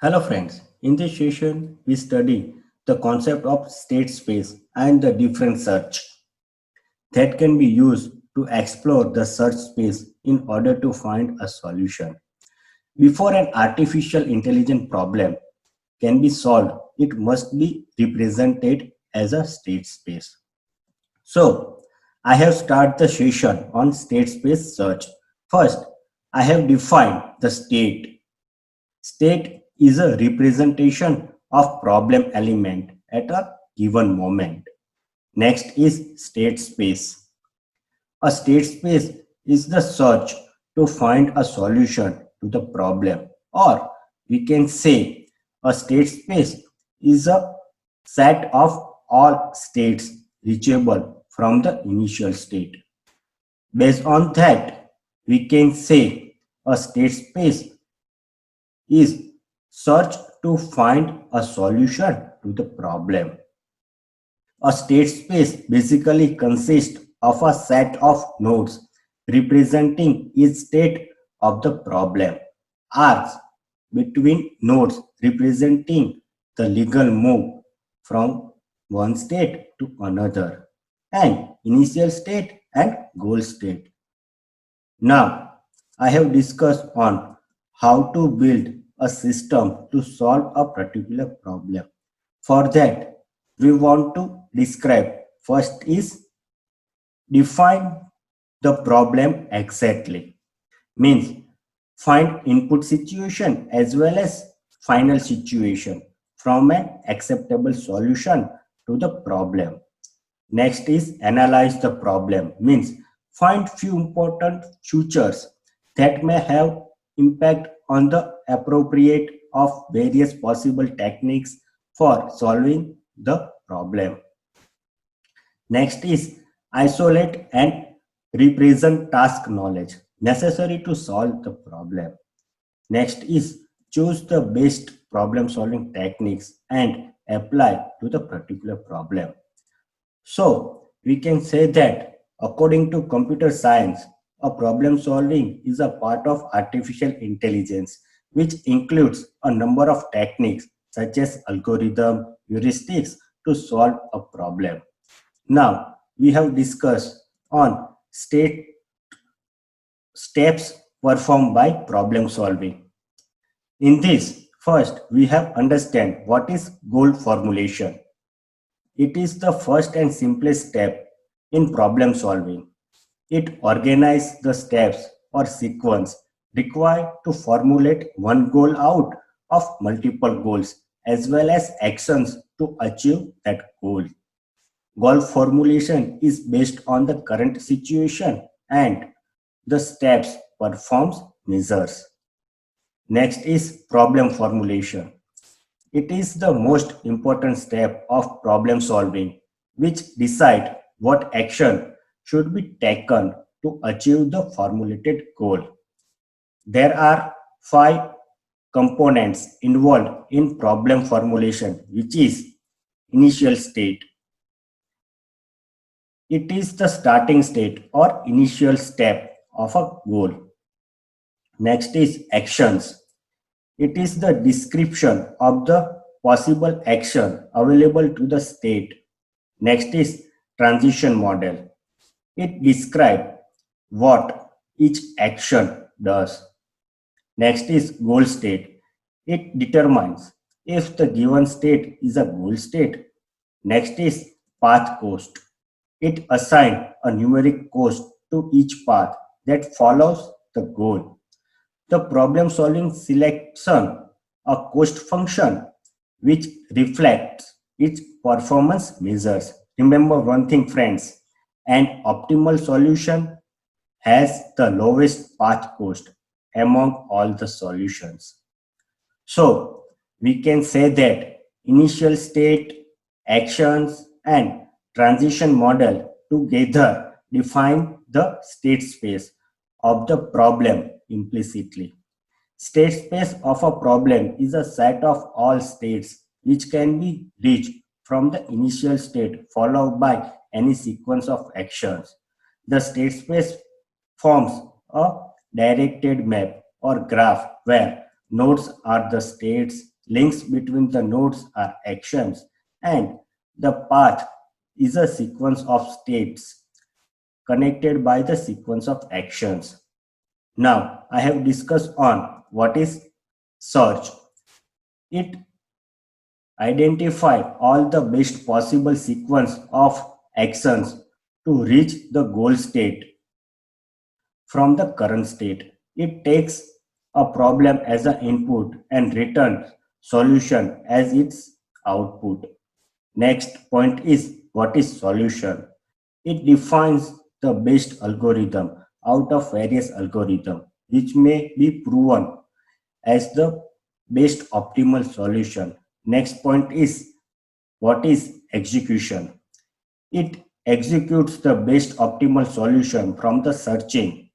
Hello friends, in this session we study the concept of state space and the different search that can be used to explore the search space in order to find a solution. Before an artificial intelligence problem can be solved, it must be represented as a state space. So, I have started the session on state space search. First, I have defined the state. State is a representation of problem element at a given moment. Next is state space. A state space is the search to find a solution to the problem, or we can say a state space is a set of all states reachable from the initial state. Based on that, we can say a state space is search to find a solution to the problem. A state space basically consists of a set of nodes representing each state of the problem, arcs between nodes representing the legal move from one state to another, and initial state and goal state. Now, I have discussed on how to build a system to solve a particular problem. For that, we want to describe first is define the problem exactly. Means find input situation as well as final situation from an acceptable solution to the problem. Next is analyze the problem. Means find few important features that may have impact on the appropriate of various possible techniques for solving the problem. Next is isolate and represent task knowledge necessary to solve the problem. Next is choose the best problem solving techniques and apply to the particular problem. So we can say that according to computer science, a problem solving is a part of artificial intelligence, which includes a number of techniques such as algorithm, heuristics to solve a problem. Now we have discussed on state steps performed by problem solving. In this, first we have understand what is goal formulation. It is the first and simplest step in problem solving. It organizes the steps or sequence required to formulate one goal out of multiple goals as well as actions to achieve that goal. Goal formulation is based on the current situation and the steps performs measures. Next is problem formulation. It is the most important step of problem solving, which decide what action should be taken to achieve the formulated goal. There are five components involved in problem formulation, which is initial state. It is the starting state or initial step of a goal. Next is actions. It is the description of the possible action available to the state. Next is transition model. It describes what each action does. Next is goal state. It determines if the given state is a goal state. Next is path cost. It assigns a numeric cost to each path that follows the goal. The problem solving selection a cost function which reflects its performance measures. Remember one thing, friends, an optimal solution has the lowest path cost among all the solutions. So we can say that initial state, actions, and transition model together define the state space of the problem implicitly. State space of a problem is a set of all states which can be reached from the initial state followed by any sequence of actions. The state space forms a directed map or graph where Nodes are the states, links between the nodes are actions, and the path is a sequence of states connected by the sequence of actions. Now, I have discussed on what is search. It identifies all the best possible sequence of actions to reach the goal state from the current state. It takes a problem as an input and returns solution as its output. Next point is what is solution? It defines the best algorithm out of various algorithms which may be proven as the best optimal solution. Next point is what is execution? It executes the best optimal solution from the searching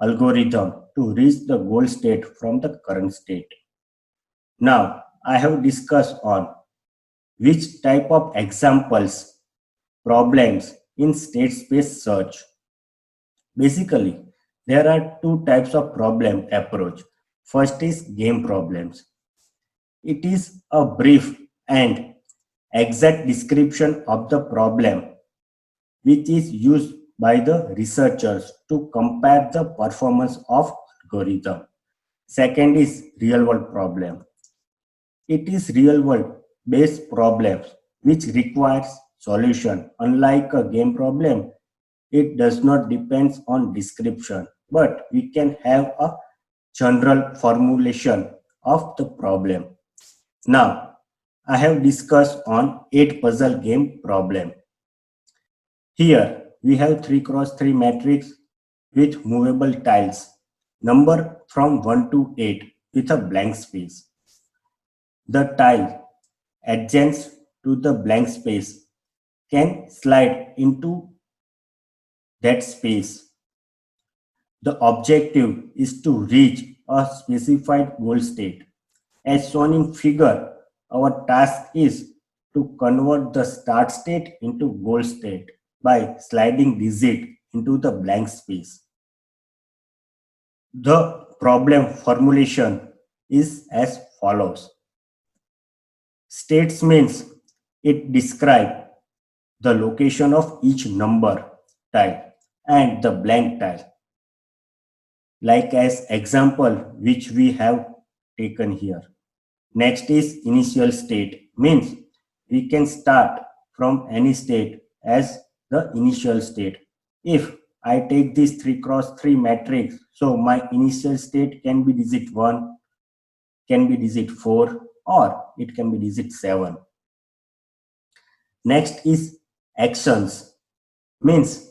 algorithm to reach the goal state from the current state. Now, I have discussed on which type of examples problems in state space search. Basically, there are two types of problem approach. First is game problems. It is a brief and exact description of the problem which is used by the researchers to compare the performance of algorithm. Second is real world problem. It is real world based problems which requires solution. Unlike a game problem, it does not depend on description, but we can have a general formulation of the problem. Now, I have discussed on 8 puzzle game problem. Here, we have 3x3 matrix with movable tiles, number from 1 to 8 with a blank space. The tile adjacent to the blank space can slide into that space. The objective is to reach a specified goal state. As shown in figure, our task is to convert the start state into goal state by sliding digit into the blank space. The problem formulation is as follows. States means it describes the location of each number tile and the blank tile. Like as example which we have taken here. Next is initial state, means we can start from any state as the initial state. If I take this 3x3 matrix, so my initial state can be digit 1, can be digit 4, or it can be digit 7. Next is actions, means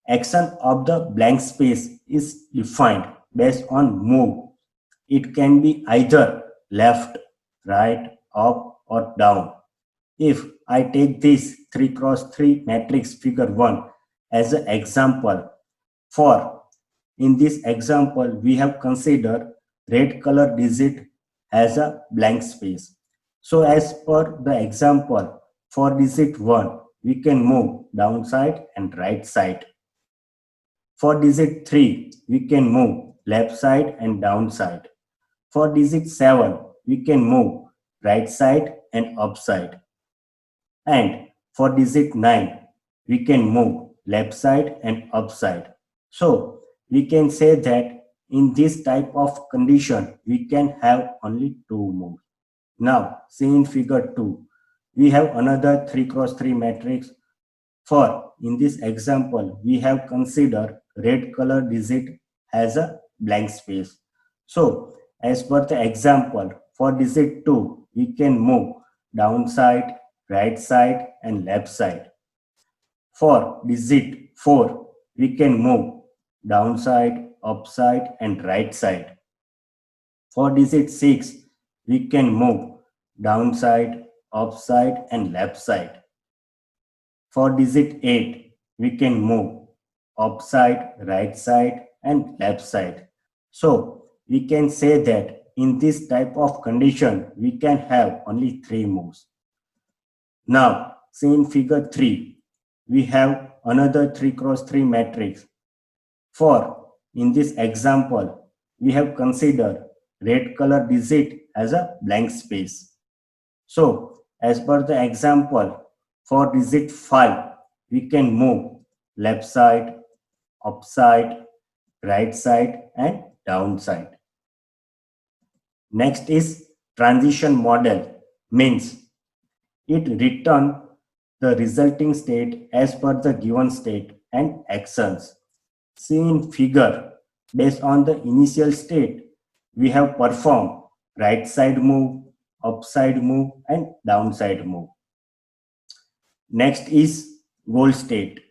action of the blank space is defined based on move. It can be either left, right, up, or down. If I take this 3x3 matrix figure 1 as an example, in this example, we have considered red color digit as a blank space. So as per the example, for digit 1, we can move downside and right side. For digit 3, we can move left side and downside. For digit 7, we can move right side and upside. And for digit 9, we can move left side and upside. So we can say that in this type of condition, we can have only 2 moves. Now, see in figure 2, we have another 3x3 matrix. For in this example, we have considered red color digit as a blank space. So as per the example, for digit 2, we can move downside, right side, and left side. For digit 4, we can move downside, upside, and right side. For digit 6, we can move downside, upside, and left side. For digit 8, we can move upside, right side, and left side. So we can say that in this type of condition, we can have only 3 moves. Now, see in figure 3, we have another 3x3 matrix. For in this example, we have considered red color digit as a blank space. So, as per the example, for digit 5, we can move left side, upside, right side, and downside. Next is transition model, means it return the resulting state as per the given state and actions. See in figure, based on the initial state, we have performed right side move, upside move, and downside move. Next is goal state,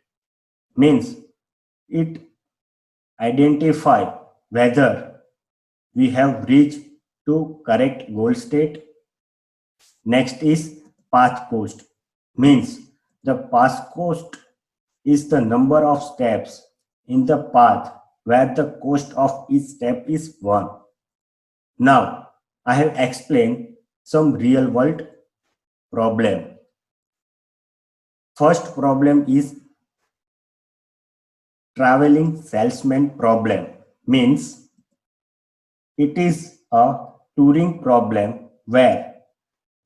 means it identify whether we have reached to correct goal state. Next is path cost, means the path cost is the number of steps in the path where the cost of each step is 1. Now, I have explained some real world problem. First problem is traveling salesman problem, means it is a touring problem where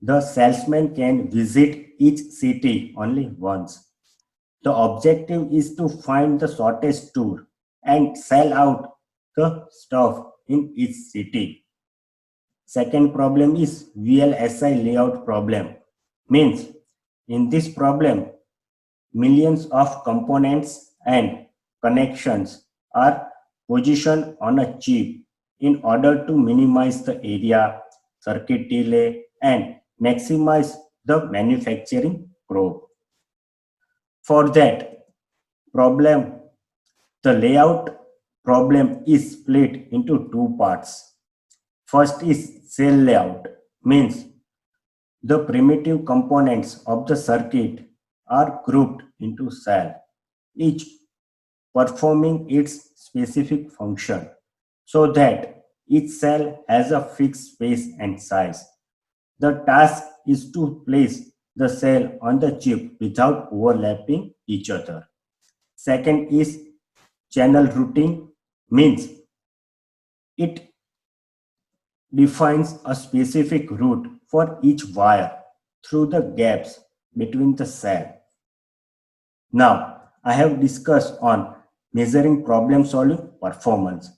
the salesman can visit each city only once. The objective is to find the shortest tour and sell out the stuff in each city. Second problem is VLSI layout problem, means in this problem millions of components and connections are positioned on a chip in order to minimize the area, circuit delay, and maximize the manufacturing probe. For that problem, the layout problem is split into two parts. First is cell layout, means the primitive components of the circuit are grouped into cell, each performing its specific function so that each cell has a fixed space and size. The task is to place the cell on the chip without overlapping each other. Second is channel routing, means it defines a specific route for each wire through the gaps between the cell. Now, I have discussed on measuring problem solving performance.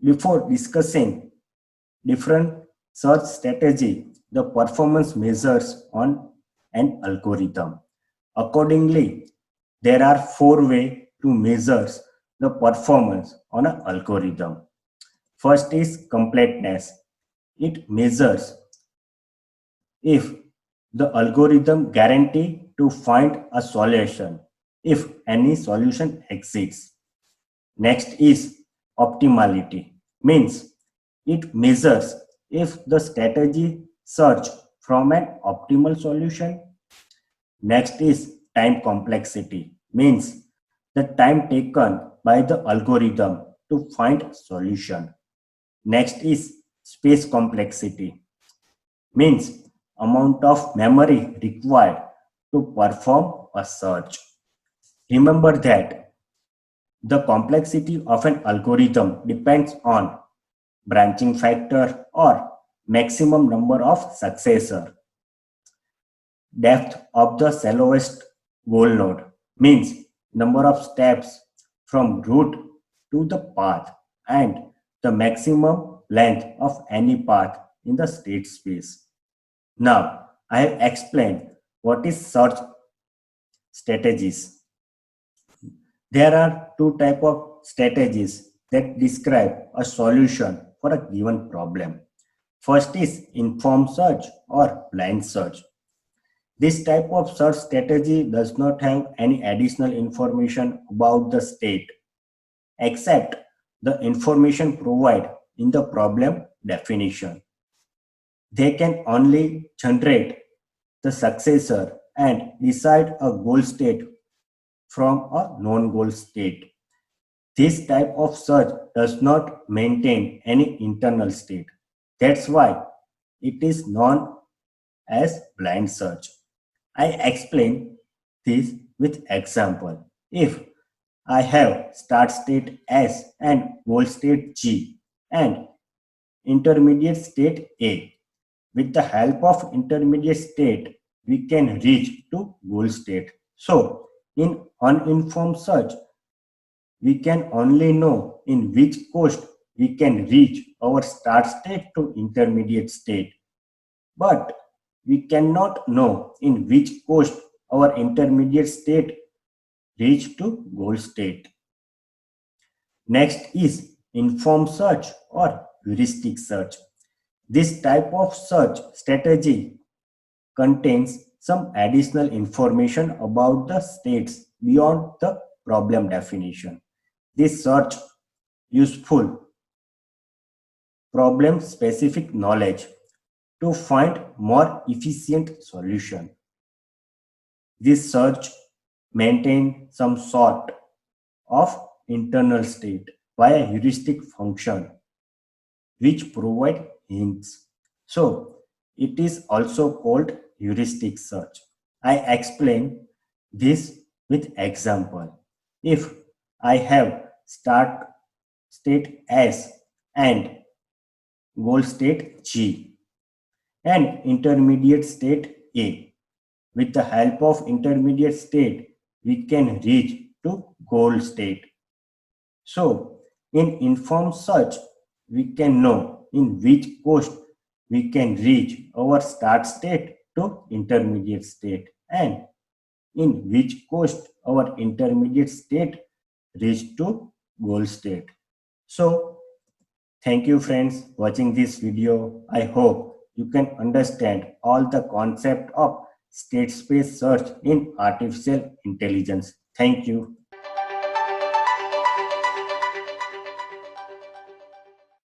Before discussing different search strategy, the performance measures on an algorithm. Accordingly, there are 4 ways to measure the performance on an algorithm. First is completeness. It measures if the algorithm guarantee to find a solution if any solution exists. Next is optimality, means it measures if the strategy search from an optimal solution. Next is time complexity, means the time taken by the algorithm to find solution. Next is space complexity, means amount of memory required to perform a search. Remember that the complexity of an algorithm depends on branching factor or maximum number of successor. Depth of the shallowest goal node, means number of steps from root to the path, and the maximum length of any path in the state space. Now, I have explained what is search strategies. There are two types of strategies that describe a solution for a given problem. First is informed search or blind search. This type of search strategy does not have any additional information about the state except the information provided in the problem definition. They can only generate the successor and decide a goal state from a non-goal state. This type of search does not maintain any internal state. That's why it is known as blind search. I explain this with example. If I have start state S and goal state G, and intermediate state A. With the help of intermediate state, we can reach to goal state. So, in uninformed search, we can only know in which coast we can reach our start state to intermediate state. But we cannot know in which coast our intermediate state reach to goal state. Next is informed search or heuristic search. This type of search strategy contains some additional information about the states beyond the problem definition. This search useful problem specific knowledge to find more efficient solution. This search maintains some sort of internal state via heuristic function which provide hints. So it is also called heuristic search. I explain this with example. If I have start state S and goal state G and intermediate state A, with the help of intermediate state, we can reach to goal state. So, in informed search, we can know in which coast we can reach our start state to intermediate state and in which coast our intermediate state reach to goal state. So, thank you friends watching this video. I hope you can understand all the concept of state space search in artificial intelligence. Thank you.